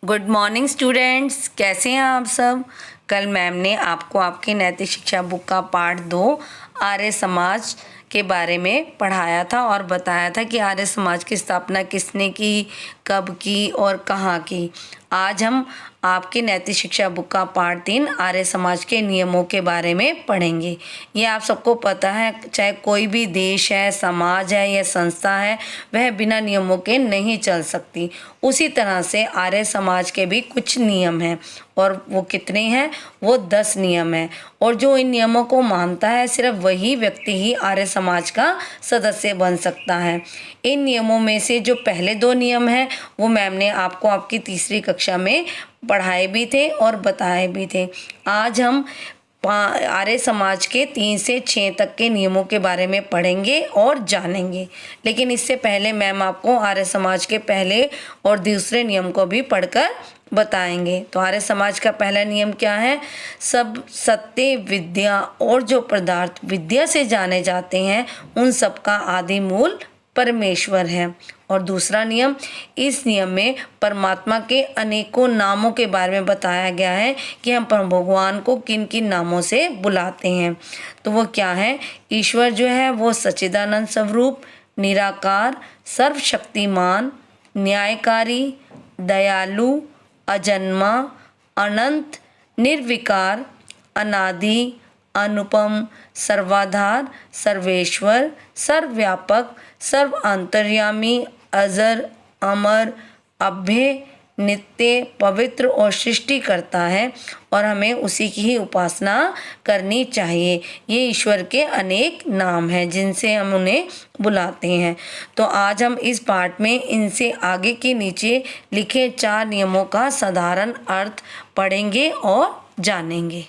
Good morning students, कैसे हैं आप सब। कल मैम ने आपको आपके नैतिक शिक्षा बुक का पार्ट 2 आर्य समाज के बारे में पढ़ाया था और बताया था कि आर्य समाज की स्थापना किसने की, कब की और कहाँ की। आज हम आपके नैतिक शिक्षा बुक का पार्ट 3 आर्य समाज के नियमों के बारे में पढ़ेंगे। ये आप सबको पता है, चाहे कोई भी देश है, समाज है या संस्था है, वह बिना नियमों के नहीं चल सकती। उसी तरह से आर्य समाज के भी कुछ नियम हैं और वो कितने हैं, वो 10 नियम हैं। और जो इन नियमों को मानता है सिर्फ वही व्यक्ति ही आर्य समाज का सदस्य बन सकता है। इन नियमों में से जो पहले 2 नियम हैं वो मैम ने आपको आपकी तीसरी कक्षा में पढ़ाए भी थे और बताए भी थे। आज हम आर्य समाज के 3 से 6 तक के नियमों के बारे में पढ़ेंगे और जानेंगे। लेकिन इससे पहले मैम आपको आर्य समाज के पहले और दूसरे नियम को भी पढ़कर बताएंगे। तो आर्य समाज का पहला नियम क्या है? सब सत्य, विद्या और जो पदार्थ विद्या से जाने जाते हैं उन सब का आदि मूल परमेश्वर है। और दूसरा नियम, इस नियम में परमात्मा के अनेकों नामों के बारे में बताया गया है कि हम भगवान को किन किन नामों से बुलाते हैं। तो वो क्या है? ईश्वर जो है वो सच्चिदानंद स्वरूप, निराकार, सर्वशक्तिमान, न्यायकारी, दयालु, अजन्मा, अनंत, निर्विकार, अनादि, अनुपम, सर्वाधार, सर्वेश्वर, सर्वव्यापक, सर्व अंतर्यामी, अजर, अमर, अभय, नित्य, पवित्र और सृष्टि करता है और हमें उसी की ही उपासना करनी चाहिए। ये ईश्वर के अनेक नाम हैं जिनसे हम उन्हें बुलाते हैं। तो आज हम इस पाठ में इनसे आगे के नीचे लिखे 4 नियमों का साधारण अर्थ पढ़ेंगे और जानेंगे।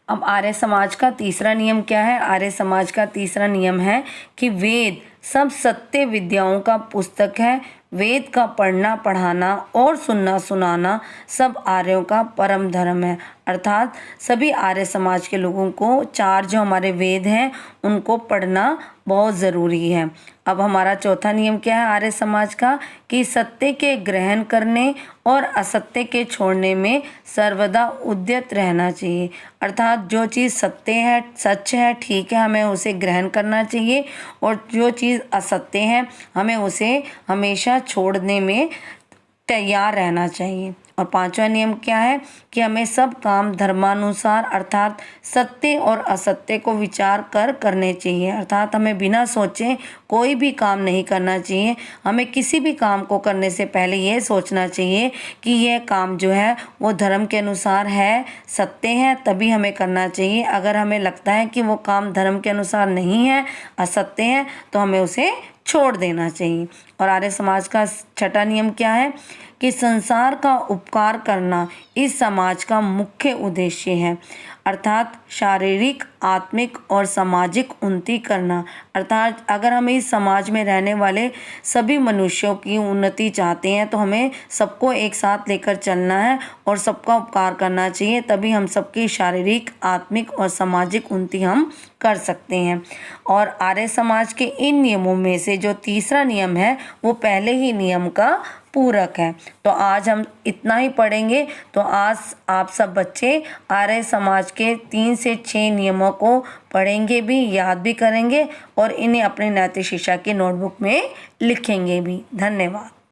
अब आर्य समाज का तीसरा नियम क्या है? आर्य समाज का तीसरा नियम है कि वेद सब सत्य विद्याओं का पुस्तक है। वेद का पढ़ना, पढ़ाना और सुनना, सुनाना सब आर्यों का परम धर्म है। अर्थात सभी आर्य समाज के लोगों को 4 जो हमारे वेद हैं उनको पढ़ना बहुत ज़रूरी है। अब हमारा चौथा नियम क्या है आर्य समाज का? कि सत्य के ग्रहण करने और असत्य के छोड़ने में सर्वदा उद्यत रहना चाहिए। अर्थात जो चीज़ सत्य है, सच है, ठीक है, हमें उसे ग्रहण करना चाहिए और जो चीज़ असत्य है हमें उसे हमेशा छोड़ने में तैयार रहना चाहिए। और 5वां नियम क्या है? कि हमें सब काम धर्मानुसार अर्थात सत्य और असत्य को विचार कर करने चाहिए। अर्थात हमें बिना सोचे कोई भी काम नहीं करना चाहिए। हमें किसी भी काम को करने से पहले ये सोचना चाहिए कि यह काम जो है वो धर्म के अनुसार है, सत्य है, तभी हमें करना चाहिए। अगर हमें लगता है कि वो काम धर्म के अनुसार नहीं है, असत्य है, तो हमें उसे छोड़ देना चाहिए। और आर्य समाज का 6वां नियम क्या है? कि संसार का उपकार करना इस समाज का मुख्य उद्देश्य है। अर्थात शारीरिक, आत्मिक और सामाजिक उन्नति करना। अर्थात अगर हम इस समाज में रहने वाले सभी मनुष्यों की उन्नति चाहते हैं तो हमें सबको एक साथ लेकर चलना है और सबका उपकार करना चाहिए, तभी हम सबकी शारीरिक, आत्मिक और सामाजिक उन्नति हम कर सकते हैं। और आर्य समाज के इन नियमों में से जो तीसरा नियम है वो पहले ही नियम का पूरक है। तो आज हम इतना ही पढ़ेंगे। तो आज आप सब बच्चे आर्य समाज के 3 से 6 नियमों को पढ़ेंगे भी, याद भी करेंगे और इन्हें अपने नैतिक शिक्षा की नोटबुक में लिखेंगे भी। धन्यवाद।